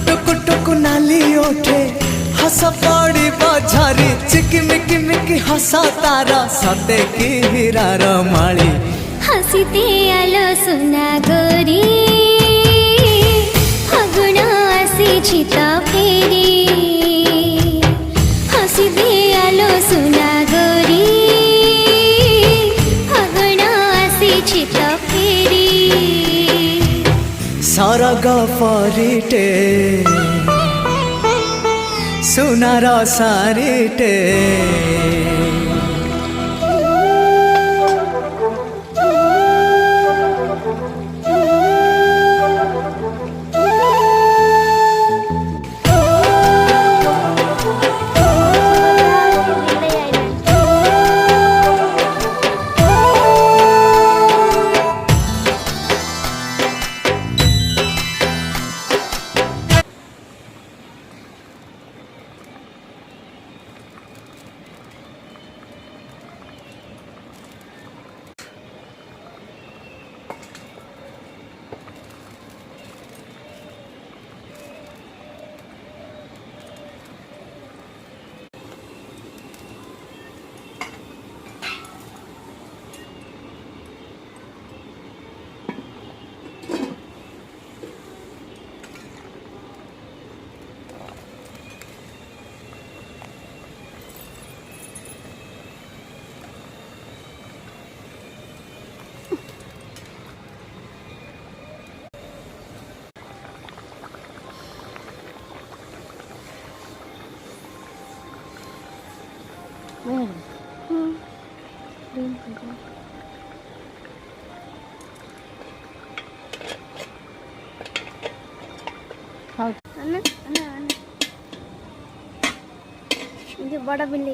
टुक टुक नाली ओठे हस पड़ी बझारी चिकी मिकी मिकी हसा तारा सते की हीरार माली हसीते आलो सुना गोरी फागुण आसी तो फेरी हसीते आलो सुना गोरी फागुण आसी तो फेरी सरग परिटे सुनार सारिटे बड़ा बिल्ली